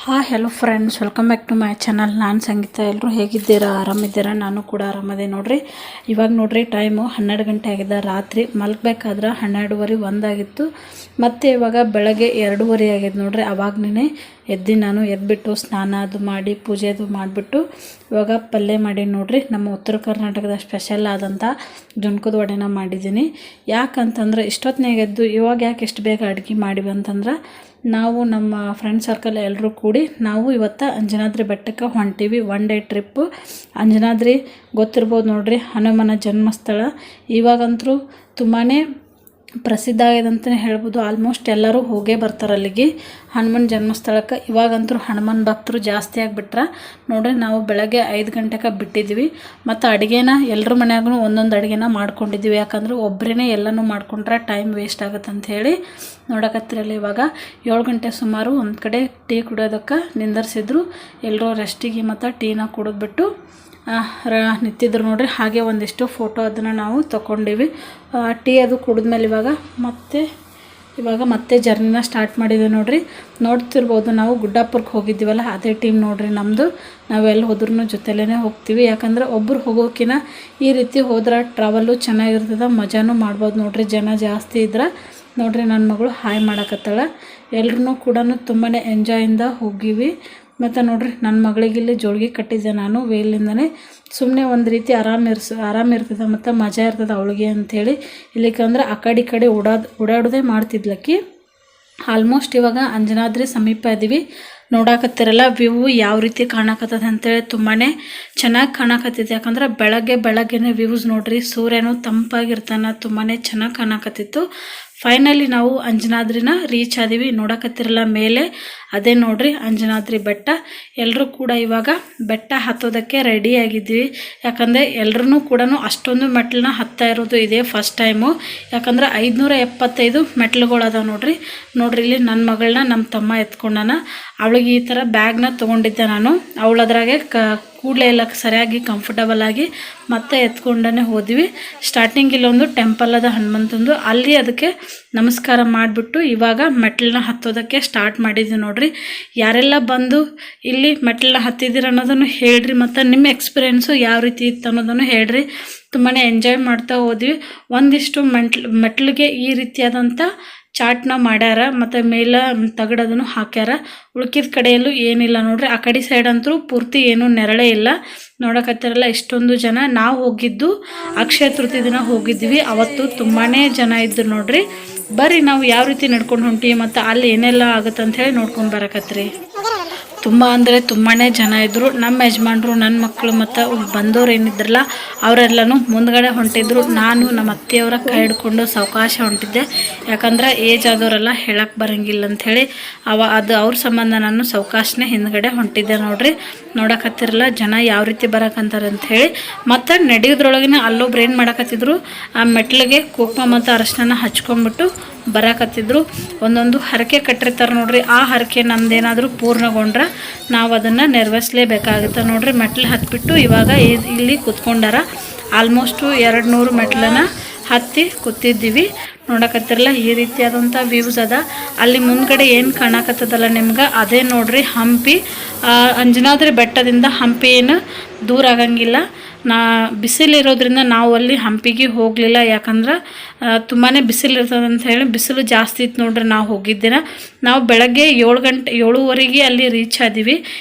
Hi hello friends, welcome back to my channel. ನಾನು ಸಂಗೀತ. ಎಲ್ಲರೂ ಹೇಗಿದ್ದೀರಾ? ಆರಾಮಿದ್ದೀರಾ? ನಾನು ಕೂಡ ಆರಾಮದೆ ನೋಡ್ರಿ. ಇವಾಗ ನೋಡ್ರಿ ಟೈಮು 12 ಗಂಟೆ ಆಗಿದೆ. ರಾತ್ರಿ ಮಲ್ಗಬೇಕಾದ್ರೆ 12:30 1 ಮತ್ತು ಇವಾಗ ಬೆಳಗ್ಗೆ 2:30 ಆಗಿದೆ ನೋಡ್ರಿ. ಅವಾಗನೇ ನಾನು ಎದ್ಬಿಟ್ಟು ಸ್ನಾನ ಅದು ಮಾಡಿ ಪೂಜೆ ಅದು ಮಾಡಿಬಿಟ್ಟು ಇವಾಗ ಪಲ್ಯ ಮಾಡಿ ನೋಡ್ರಿ. ನಮ್ಮ ಉತ್ತರ ಕರ್ನಾಟಕದ ಸ್ಪೆಷಲ್ ಆದಂಥ ಜುನ್ಕದ ವಡೆನ ಮಾಡಿದ್ದೀನಿ. ಯಾಕಂತಂದ್ರೆ ಇಷ್ಟೊತ್ತಿನಾಗ ಎದ್ದು ಇವಾಗ ಯಾಕೆ ಎಷ್ಟು ಬೇಗ ಅಡುಗೆ ಮಾಡಿವಿ ಅಂತಂದ್ರೆ, ನಾವು ನಮ್ಮ ಫ್ರೆಂಡ್ ಸರ್ಕಲ್ ಎಲ್ಲರೂ ಕೂಡಿ ನಾವು ಇವತ್ತು ಅಂಜನಾದ್ರಿ ಬೆಟ್ಟಕ್ಕೆ ಹೊಂಟೀವಿ. 1 ಡೇ ಟ್ರಿಪ್ಪು. ಅಂಜನಾದ್ರಿ ಗೊತ್ತಿರ್ಬೋದು ನೋಡ್ರಿ, ಹನುಮನ ಜನ್ಮಸ್ಥಳ. ಇವಾಗಂತೂ ತುಂಬಾ ಪ್ರಸಿದ್ಧ ಆಗಿದೆ ಅಂತಲೇ ಹೇಳ್ಬೋದು. ಆಲ್ಮೋಸ್ಟ್ ಎಲ್ಲರೂ ಹೋಗೇ ಬರ್ತಾರೆ ಅಲ್ಲಿಗೆ, ಹನುಮನ ಜನ್ಮಸ್ಥಳಕ್ಕೆ. ಇವಾಗಂತೂ ಹನುಮನ್ ಭಕ್ತರು ಜಾಸ್ತಿ ಆಗಿಬಿಟ್ರೆ ನೋಡ್ರಿ. ನಾವು ಬೆಳಗ್ಗೆ 5 ಗಂಟೆಗೆ ಬಿಟ್ಟಿದ್ವಿ. ಮತ್ತು ಅಡುಗೆನ ಎಲ್ಲರ ಮನ್ಯಾಗೂ ಒಂದೊಂದು ಅಡುಗೆನ ಮಾಡ್ಕೊಂಡಿದ್ದೀವಿ. ಯಾಕಂದ್ರೆ ಒಬ್ಬರೇ ಎಲ್ಲನೂ ಮಾಡ್ಕೊಂಡ್ರೆ ಟೈಮ್ ವೇಸ್ಟ್ ಆಗುತ್ತೆ ಅಂಥೇಳಿ ನೋಡಕತ್ತಿರಲ್ಲ. ಇವಾಗ 7 ಗಂಟೆ ಸುಮಾರು ಒಂದು ಕಡೆ ಟೀ ಕುಡಿಯೋದಕ್ಕೆ ನಿಂದರ್ಸಿದ್ರು. ಎಲ್ಲರೂ ರೆಸ್ಟಿಗೆ ಮತ್ತು ಟೀನ ಕುಡಿದ್ಬಿಟ್ಟು ನಿಂತಿದ್ರು ನೋಡ್ರಿ. ಹಾಗೆ ಒಂದಿಷ್ಟು ಫೋಟೋ ಅದನ್ನು ನಾವು ತೊಗೊಂಡಿವಿ. ಟೀ ಅದು ಕುಡಿದ್ಮೇಲೆ ಇವಾಗ ಮತ್ತೆ ಜರ್ನಿನ ಸ್ಟಾರ್ಟ್ ಮಾಡಿದ್ವಿ ನೋಡ್ರಿ. ನೋಡ್ತಿರ್ಬೋದು, ನಾವು ಗುಡ್ಡಾಪುರಕ್ಕೆ ಹೋಗಿದ್ದೀವಲ್ಲ, ಅದೇ ಟೀಮ್ ನೋಡ್ರಿ ನಮ್ಮದು. ನಾವೆಲ್ಲ ಹೋದ್ರೂ ಜೊತೆಲೇ ಹೋಗ್ತೀವಿ. ಯಾಕಂದ್ರೆ ಒಬ್ಬರು ಹೋಗೋಕಿನ ಈ ರೀತಿ ಹೋದ್ರೆ ಟ್ರಾವೆಲ್ಲು ಚೆನ್ನಾಗಿರ್ತದೆ, ಮಜಾನೂ ಮಾಡ್ಬೋದು ನೋಡ್ರಿ. ಜನ ಜಾಸ್ತಿ ಇದ್ರೆ ನೋಡ್ರಿ ನನ್ನ ಮಗಳು ಹಾಯ್ ಮಾಡಕತ್ತಾಳ. ಎಲ್ಲರೂ ಕೂಡ ತುಂಬಾ ಎಂಜಾಯಿಂದ ಹೋಗಿವಿ. ಮತ್ತು ನೋಡ್ರಿ ನನ್ನ ಮಗಳಿಗೆ ಇಲ್ಲಿ ಜೋಳಿಗೆ ಕಟ್ಟಿದ್ದೆ ನಾನು ವೇಲಿಂದನೇ. ಸುಮ್ಮನೆ ಒಂದು ರೀತಿ ಆರಾಮಿರ್ತದೆ ಮತ್ತು ಮಜಾ ಇರ್ತದೆ ಅವಳಿಗೆ ಅಂಥೇಳಿ. ಇಲ್ಲಿಕಂದ್ರೆ ಆ ಕಡೆ ಓಡಾಡೋದೇ ಮಾಡ್ತಿದ್ಲಕ್ಕಿ. ಆಲ್ಮೋಸ್ಟ್ ಇವಾಗ ಅಂಜನಾದ್ರಿ ಸಮೀಪ ಇದ್ದೀವಿ. ನೋಡಾಕತ್ತಿರಲ್ಲ ವ್ಯೂ ಯಾವ ರೀತಿ ಕಾಣಕತ್ತದ ಅಂತೇಳಿ ತುಂಬಾ ಚೆನ್ನಾಗಿ ಕಾಣಕತ್ತಿದೆ. ಯಾಕಂದ್ರೆ ಬೆಳಗ್ಗೆನೇ ವ್ಯೂಸ್ ನೋಡ್ರಿ. ಸೂರ್ಯನು ತಂಪಾಗಿರ್ತಾನೆ, ತುಂಬಾ ಚೆನ್ನಾಗಿ ಕಾಣಕತ್ತಿತ್ತು. ಫೈನಲಿ ನಾವು ಅಂಜನಾದ್ರಿನ ರೀಚ್ ಆದೀವಿ. ನೋಡಕತ್ತಿರಲ್ಲ ಮೇಲೆ, ಅದೇ ನೋಡ್ರಿ ಅಂಜನಾದ್ರಿ ಬೆಟ್ಟ. ಎಲ್ಲರೂ ಕೂಡ ಇವಾಗ ಬೆಟ್ಟ ಹತ್ತೋದಕ್ಕೆ ರೆಡಿ ಆಗಿದ್ವಿ. ಯಾಕಂದರೆ ಎಲ್ಲರೂ ಕೂಡ ಅಷ್ಟೊಂದು ಮೆಟ್ಲನ್ನ ಹತ್ತಾ ಇರೋದು ಇದೇ ಫಸ್ಟ್ ಟೈಮು. ಯಾಕಂದ್ರೆ 575 ಮೆಟ್ಲುಗಳು ಅದಾವೆ ನೋಡ್ರಿ. ಇಲ್ಲಿ ನನ್ನ ಮಗಳನ್ನ ನಮ್ಮ ತಮ್ಮ ಎತ್ಕೊಂಡಾನ. ಅವಳಿಗೆ ಈ ಥರ ಬ್ಯಾಗ್ನ ತೊಗೊಂಡಿದ್ದೆ ನಾನು. ಅವಳದ್ರಾಗೆ ಕೂಡಲೇ ಎಲ್ಲ ಸರಿಯಾಗಿ ಕಂಫರ್ಟಬಲ್ ಆಗಿ ಮತ್ತೆ ಎತ್ಕೊಂಡೇ ಹೋದ್ವಿ. ಸ್ಟಾರ್ಟಿಂಗ್ ಇಲ್ಲೊಂದು ಟೆಂಪಲ್ ಅದ ಹನುಮಂತಂದು, ಅಲ್ಲಿ ಅದಕ್ಕೆ ನಮಸ್ಕಾರ ಮಾಡಿಬಿಟ್ಟು ಇವಾಗ ಮೆಟ್ಲನ್ನ ಹತ್ತೋದಕ್ಕೆ ಸ್ಟಾರ್ಟ್ ಮಾಡಿದ್ವಿ ನೋಡ್ರಿ. ಯಾರೆಲ್ಲ ಬಂದು ಇಲ್ಲಿ ಮೆಟ್ಲನ್ನ ಹತ್ತಿದ್ದೀರ ಅನ್ನೋದನ್ನು ಹೇಳ್ರಿ, ಮತ್ತು ನಿಮ್ಮ ಎಕ್ಸ್ಪೀರಿಯೆನ್ಸು ಯಾವ ರೀತಿ ಇತ್ತು ಅನ್ನೋದನ್ನು ಹೇಳ್ರಿ. ತುಂಬಾ ಎಂಜಾಯ್ ಮಾಡ್ತಾ ಹೋದ್ವಿ. ಒಂದಿಷ್ಟು ಮೆಟ್ಲಿಗೆ ಈ ರೀತಿಯಾದಂಥ ಚಾಟ್ನ ಮಾಡ್ಯಾರ, ಮತ್ತು ಮೇಲೆ ತಗಡದನ್ನು ಹಾಕ್ಯಾರ. ಉಳ್ಕಿದ ಕಡೆಯಲ್ಲೂ ಏನಿಲ್ಲ ನೋಡ್ರಿ. ಆ ಕಡೆ ಸೈಡ್ ಅಂತೂ ಪೂರ್ತಿ ಏನೂ ನೆರಳೇ ಇಲ್ಲ. ನೋಡಕತ್ತಿರಲ್ಲ ಎಷ್ಟೊಂದು ಜನ. ನಾವು ಹೋಗಿದ್ದು ಅಕ್ಷಯ ತೃತೀಯ ದಿನ ಹೋಗಿದ್ವಿ. ಅವತ್ತು ತುಂಬಾ ಜನ ಇದ್ರು ನೋಡ್ರಿ. ಬರ್ರಿ ನಾವು ಯಾವ ರೀತಿ ನಡ್ಕೊಂಡು ಹೊಂಟೀವಿ ಮತ್ತು ಅಲ್ಲಿ ಏನೆಲ್ಲ ಆಗುತ್ತೆ ಅಂಥೇಳಿ ನೋಡ್ಕೊಂಡು ಬರಕತ್ರಿ. ತುಂಬ ಅಂದರೆ ತುಂಬಾ ಜನ ಇದ್ದರು. ನಮ್ಮ ಯಜಮಾನ್ರು, ನನ್ನ ಮಕ್ಕಳು ಮತ್ತು ಬಂದವ್ರು ಏನಿದ್ರಲ್ಲ ಅವರೆಲ್ಲನೂ ಮುಂದ್ಗಡೆ ಹೊಂಟಿದ್ರು. ನಾನು ನಮ್ಮ ಅತ್ತೆಯವರ ಕೈ ಹಿಡ್ಕೊಂಡು ಸಾವಕಾಶ ಹೊಂಟಿದ್ದೆ. ಯಾಕಂದ್ರೆ ಏಜ್ ಆದವರೆಲ್ಲ ಹೇಳಕ್ಕೆ ಬರೋಂಗಿಲ್ಲ ಅಂಥೇಳಿ ಅದು ಅವ್ರ ಸಂಬಂಧ ನಾನು ಸಾವಕಾಶನೇ ಹಿಂದ್ಗಡೆ ಹೊಂಟಿದ್ದೆ ನೋಡ್ರಿ. ನೋಡಕತ್ತಿರಲ್ಲ ಜನ ಯಾವ ರೀತಿ ಬರಕಂತಾರೆ ಅಂಥೇಳಿ. ಮತ್ತು ನಡೆಯೋದ್ರೊಳಗಿನ ಅಲ್ಲೊಬ್ರು ಏನು ಮಾಡಕತ್ತಿದ್ರು, ಆ ಮೆಟ್ಲಿಗೆ ಕುಂಕುಮ ಮತ್ತು ಅರಶಿನ ಹಚ್ಕೊಂಡ್ಬಿಟ್ಟು ಬರಕತ್ತಿದ್ರು. ಒಂದೊಂದು ಹರಕೆ ಕಟ್ಟಿರ್ತಾರೆ ನೋಡ್ರಿ. ಆ ಹರಕೆ ನಮ್ದೇನಾದರೂ ಪೂರ್ಣಗೊಂಡ್ರೆ ನಾವು ಅದನ್ನು ನೆರವೇರಿಸಲೇಬೇಕಾಗುತ್ತೆ ನೋಡ್ರಿ. ಮೆಟ್ಲು ಹತ್ಬಿಟ್ಟು ಇವಾಗ ಇಲ್ಲಿ ಕೂತ್ಕೊಂಡಾರ. ಆಲ್ಮೋಸ್ಟು 200 ಮೆಟ್ಲನ್ನ ಹತ್ತಿ ಕೂತಿದ್ದೀವಿ. ನೋಡಕತ್ತಿರಲ್ಲ ಈ ರೀತಿಯಾದಂಥ ವ್ಯೂಸ್ ಅದ. ಅಲ್ಲಿ ಮುಂದ್ಗಡೆ ಏನು ಕಾಣಕತ್ತದಲ್ಲ ನಿಮ್ಗೆ, ಅದೇ ನೋಡ್ರಿ ಹಂಪಿ. ಅಂಜನಾದ್ರಿ ಬೆಟ್ಟದಿಂದ ಹಂಪಿ ಏನು ದೂರ ಆಗಂಗಿಲ್ಲ. ಬಿಸಿಲಿರೋದ್ರಿಂದ ನಾವು ಅಲ್ಲಿ ಹಂಪಿಗೆ ಹೋಗಲಿಲ್ಲ. ಯಾಕಂದ್ರೆ ತುಂಬಾ ಬಿಸಿಲಿರ್ತದೆ ಅಂತ ಹೇಳಿ ಬಿಸಿಲು ಜಾಸ್ತಿ ಇತ್ತು ನೋಡ್ರಿ. ನಾವು ಹೋಗಿದ್ದೀನ ನಾವು ಬೆಳಗ್ಗೆ 7:30 ಅಲ್ಲಿ ರೀಚ್ ಆದೀವಿ.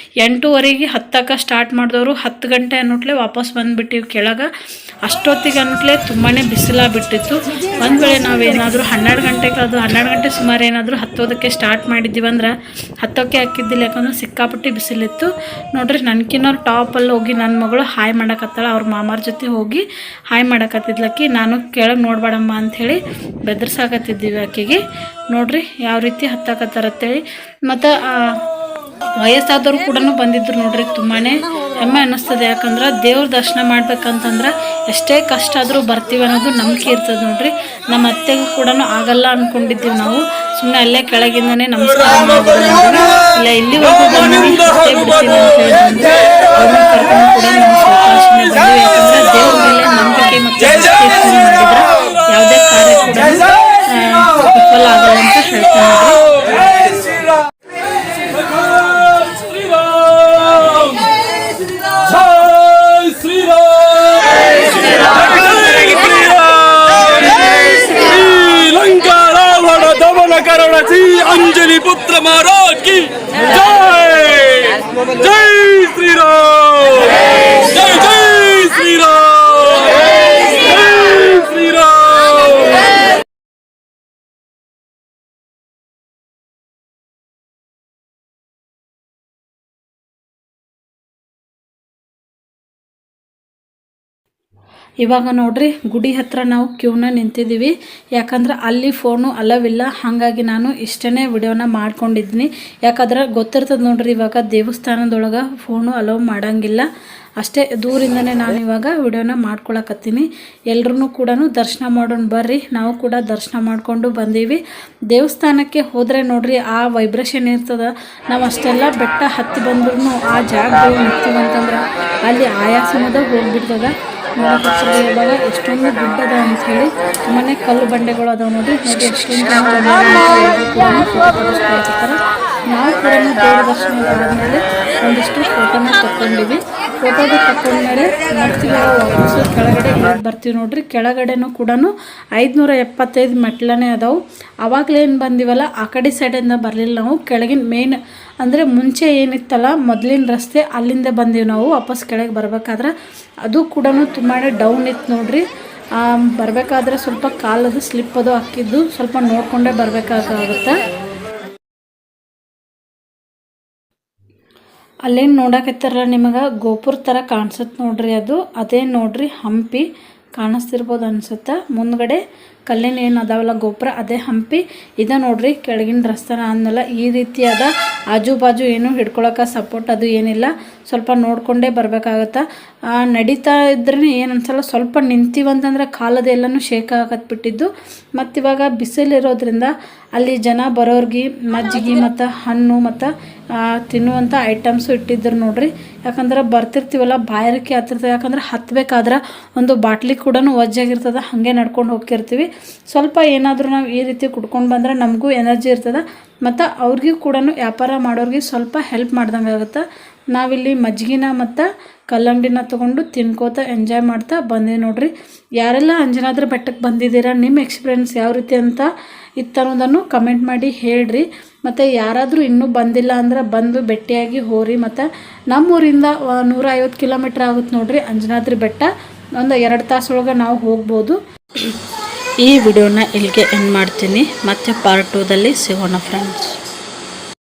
8:30 ಹತ್ತಕ್ಕೆ ಸ್ಟಾರ್ಟ್ ಮಾಡಿದವರು 10 ಗಂಟೆ ಅನ್ನೋಟ್ಲೆ ವಾಪಸ್ ಬಂದುಬಿಟ್ಟಿವಿ ಕೆಳಗೆ. ಅಷ್ಟೊತ್ತಿಗೆ ಅನ್ನೋಟ್ಲೆ ತುಂಬಾ ಬಿಸಿಲಾಗ್ಬಿಟ್ಟಿತ್ತು. ಒಂದು ವೇಳೆ ನಾವೇನಾದರೂ 12 ಗಂಟೆ ಸುಮಾರು ಏನಾದರೂ ಹತ್ತೋದಕ್ಕೆ ಸ್ಟಾರ್ಟ್ ಮಾಡಿದ್ದೀವಿ ಅಂದ್ರೆ ಹತ್ತೋಕ್ಕೆ ಹಾಕಿದ್ದಿಲ್ಲ. ಯಾಕಂದ್ರೆ ಸಿಕ್ಕಾಪಟ್ಟಿ ಬಿಸಿಲಿತ್ತು ನೋಡ್ರಿ. ನನಗಿನ್ನೋರು ಟಾಪಲ್ಲಿ ಹೋಗಿ ನನ್ನ ಮಗಳು ಹಾಯ್ ಮಾಡಕತ್ತಾಳ. ಅವ್ರ ಮಾಮಾರ ಜೊತೆ ಹೋಗಿ ಹಾಯ್ ಮಾಡಕತ್ತಿದ್ಲಕ್ಕಿ. ನಾನು ಕೆಳಗೆ ನೋಡ್ಬೇಡಮ್ಮ ಅಂಥೇಳಿ ಬೆದರ್ಸಾಕತ್ತಿದ್ದೀವಿ ಆಕೆಗೆ. ನೋಡ್ರಿ ಯಾವ ರೀತಿ ಹತ್ತಕತ್ತಾರತ್ತೇಳಿ. ಮತ್ತು ವಯಸ್ಸಾದವರು ಕೂಡ ಬಂದಿದ್ರು ನೋಡ್ರಿ. ತುಂಬಾ ಹೆಮ್ಮೆ ಅನ್ನಿಸ್ತದೆ. ಯಾಕಂದ್ರೆ ದೇವ್ರ ದರ್ಶನ ಮಾಡ್ಬೇಕಂತಂದ್ರೆ ಎಷ್ಟೇ ಕಷ್ಟ ಆದರೂ ಬರ್ತೀವಿ ಅನ್ನೋದು ನಂಬಿಕೆ ಇರ್ತದೆ ನೋಡ್ರಿ. ನಮ್ಮ ಅತ್ತೆಗೂ ಕೂಡ ಆಗಲ್ಲ ಅಂದ್ಕೊಂಡಿದ್ದೀವಿ ನಾವು. ಸುಮ್ಮನೆ ಅಲ್ಲೇ ಕೆಳಗಿಂದನೇ ನಮಸ್ಕಾರ ಮಾಡಿದ್ರು. ಇಲ್ಲ ಇಲ್ಲಿವರೆಗೂ ಬಿಡ್ತೀನಿ ಅಂತ ಹೇಳಿ ಅವ್ರನ್ನ ಕರ್ಕೊಂಡು ಕೂಡ ನಾವು ಸಾವಕಾಶನೇ ಬಂದ್ವಿ. ಯಾಕಂದ್ರೆ ದೇವ್ರ ಮೇಲೆ ನಂಬಿಕೆ ಮತ್ತು ಮಾಡಿದ್ರೆ करोड़ जी अंजलि पुत्र महाराज की जय जय श्री राम जय जय श्री राम जय श्री राम। ಇವಾಗ ನೋಡ್ರಿ ಗುಡಿ ಹತ್ರ ನಾವು ಕ್ಯೂನ ನಿಂತಿದ್ದೀವಿ, ಯಾಕಂದ್ರೆ ಅಲ್ಲಿ ಫೋನು ಅಲವಿಲ್ಲ. ಹಾಗಾಗಿ ನಾನು ಇಷ್ಟೇ ವಿಡಿಯೋನ ಮಾಡ್ಕೊಂಡಿದ್ದೀನಿ. ಯಾಕಂದ್ರೆ ಗೊತ್ತಿರ್ತದೆ ನೋಡ್ರಿ, ಇವಾಗ ದೇವಸ್ಥಾನದೊಳಗೆ ಫೋನು ಅಲೋ ಮಾಡೋಂಗಿಲ್ಲ. ಅಷ್ಟೇ ದೂರಿಂದನೇ ನಾನು ಇವಾಗ ವಿಡಿಯೋನ ಮಾಡ್ಕೊಳಕತ್ತೀನಿ. ಎಲ್ಲರೂ ಕೂಡ ದರ್ಶನ ಮಾಡೋಣ ಬರ್ರಿ. ನಾವು ಕೂಡ ದರ್ಶನ ಮಾಡಿಕೊಂಡು ಬಂದೀವಿ. ದೇವಸ್ಥಾನಕ್ಕೆ ಹೋದರೆ ನೋಡ್ರಿ ಆ ವೈಬ್ರೇಷನ್ ಇರ್ತದೆ. ನಾವು ಅಷ್ಟೆಲ್ಲ ಬೆಟ್ಟ ಹತ್ತಿ ಬಂದ್ರೂ ಆ ಜಾಗದಲ್ಲಿ ನಿಂತೀವಂತಂದ್ರೆ ಅಲ್ಲಿ ಆಯಾಸನದ ಹೋಗ್ಬಿಡ್ತದೆ. ನೋಡೋಕೆ ಇವಾಗ ಎಷ್ಟೊಂದು ಗುಡ್ಡದ ಅಂಥೇಳಿ ಮನೆ ಕಲ್ಲು ಬಂಡೆಗಳು ಅದಾವೆ ನೋಡ್ರಿ. ನೋಡಿ ಎಷ್ಟೊಂದು ನಾವು ಕೂಡ ದೇವರ ದರ್ಶನ ಆದಮೇಲೆ ಒಂದಿಷ್ಟು ಫೋಟೋನ ತಗೊಂಡಿವಿ. ಫೋಟೋದು ತಗೊಂಡ್ಮೇಲೆ ಮತ್ತೆ ವಾಪಸ್ಸು ಕೆಳಗಡೆ ಬರ್ತೀವಿ ನೋಡ್ರಿ. ಕೆಳಗಡೆನೂ ಕೂಡ 575 ಮೆಟ್ಲನೇ ಅದಾವೆ. ಆವಾಗಲೇನು ಬಂದಿವಲ್ಲ ಆ ಕಡೆ ಸೈಡಿಂದ ಬರಲಿಲ್ಲ ನಾವು. ಕೆಳಗಿನ ಮೇನ್ ಅಂದರೆ ಮುಂಚೆ ಏನಿತ್ತಲ್ಲ ಮೊದಲಿನ ರಸ್ತೆ ಅಲ್ಲಿಂದ ಬಂದೀವಿ ನಾವು ವಾಪಸ್ ಕೆಳಗೆ ಬರಬೇಕಾದ್ರೆ. ಅದು ಕೂಡ ತುಂಬಾ ಡೌನ್ ಇತ್ತು ನೋಡ್ರಿ. ಬರಬೇಕಾದ್ರೆ ಸ್ವಲ್ಪ ಕಾಲದು ಸ್ಲಿಪ್ ಅದು ಹಾಕಿದ್ದು ಸ್ವಲ್ಪ ನೋಡಿಕೊಂಡೇ ಬರಬೇಕಾಗುತ್ತೆ. ಅಲ್ಲೇನು ನೋಡಕತ್ತಾರಲ್ಲ ನಿಮಗೆ ಗೋಪುರ ಥರ ಕಾಣಿಸುತ್ತೆ ನೋಡ್ರಿ, ಅದೇ ನೋಡ್ರಿ ಹಂಪಿ ಕಾಣಿಸ್ತಿರ್ಬೋದು ಅನ್ಸುತ್ತೆ. ಮುಂದ್ಗಡೆ ಕಲ್ಲಿನ ಏನು ಅದಾವಲ್ಲ ಗೋಪುರ ಅದೇ ಹಂಪಿ. ಇದೆ ನೋಡ್ರಿ ಕೆಳಗಿನ ರಸ್ತೆ ಅಂದಲ್ಲ. ಈ ರೀತಿಯಾದ ಆಜು ಬಾಜು ಏನು ಹಿಡ್ಕೊಳಕ್ಕೆ ಸಪೋರ್ಟ್ ಅದು ಏನಿಲ್ಲ. ಸ್ವಲ್ಪ ನೋಡಿಕೊಂಡೇ ಬರಬೇಕಾಗತ್ತೆ. ನಡೀತಾ ಇದ್ರೇ ಏನು ಅನ್ಸಲ್ಲ. ಸ್ವಲ್ಪ ನಿಂತೀವಂತಂದ್ರೆ ಕಾಲದೆಲ್ಲನೂ ಶೇಕ್ ಆಗತ್ಬಿಟ್ಟಿದ್ದು. ಮತ್ತು ಇವಾಗ ಬಿಸಿಲಿರೋದ್ರಿಂದ ಅಲ್ಲಿ ಜನ ಬರೋರ್ಗೆ ಮಜ್ಜಿಗೆ ಮತ್ತು ಹಣ್ಣು ಮತ್ತು ತಿನ್ನುವಂಥ ಐಟಮ್ಸು ಇಟ್ಟಿದ್ರು ನೋಡ್ರಿ. ಯಾಕಂದ್ರೆ ಬರ್ತಿರ್ತೀವಲ್ಲ ಬಾಯಾರಿಕೆ ಆಗ್ತಿರ್ತದೆ. ಯಾಕಂದ್ರೆ ಹತ್ತಬೇಕಾದ್ರೆ ಒಂದು ಬಾಟ್ಲಿ ಕೂಡ ವಜ್ಜಾಗಿರ್ತದೆ. ಹಾಗೆ ನಡ್ಕೊಂಡು ಹೋಗ್ತಿರ್ತೀವಿ. ಸ್ವಲ್ಪ ಏನಾದರೂ ನಾವು ಈ ರೀತಿ ಕುಡ್ಕೊಂಡು ಬಂದರೆ ನಮಗೂ ಎನರ್ಜಿ ಇರ್ತದೆ ಮತ್ತು ಅವ್ರಿಗೂ ಕೂಡ ವ್ಯಾಪಾರ ಮಾಡೋರಿಗೆ ಸ್ವಲ್ಪ ಹೆಲ್ಪ್ ಮಾಡ್ದಂಗೆ ಆಗುತ್ತೆ. ನಾವಿಲ್ಲಿ ಮಜ್ಜಿಗೆನ ಮತ್ತು ಕಲ್ಲಂಗಡಿನ ತೊಗೊಂಡು ತಿನ್ಕೋತ ಎಂಜಾಯ್ ಮಾಡ್ತಾ ಬಂದೀವಿ ನೋಡ್ರಿ. ಯಾರೆಲ್ಲ ಅಂಜನಾದ್ರಿ ಬೆಟ್ಟಕ್ಕೆ ಬಂದಿದ್ದೀರಾ, ನಿಮ್ಮ ಎಕ್ಸ್ಪೀರಿಯೆನ್ಸ್ ಯಾವ ರೀತಿ ಅಂತ ಇತ್ತು ಅನ್ನೋದನ್ನು ಕಮೆಂಟ್ ಮಾಡಿ ಹೇಳ್ರಿ. ಮತ್ತು ಯಾರಾದರೂ ಇನ್ನೂ ಬಂದಿಲ್ಲ ಅಂದ್ರೆ ಬಂದು ಭೇಟಿಯಾಗಿ ಹೋರಿ. ಮತ್ತು ನಮ್ಮೂರಿಂದ 150 ಕಿಲೋಮೀಟ್ರ್ ಆಗುತ್ತೆ ನೋಡ್ರಿ ಅಂಜನಾದ್ರಿ ಬೆಟ್ಟ. ಒಂದು 2 ತಾಸೊಳಗೆ ನಾವು ಹೋಗ್ಬೋದು. ಈ ವಿಡಿಯೋನ ಇಲ್ಲಿಗೆ ಎಂಡ್ ಮಾಡ್ತೀನಿ. ಮತ್ತೆ ಪಾರ್ಟ್ 2ದಲ್ಲಿ ಸಿಗೋಣ ಫ್ರೆಂಡ್ಸ್.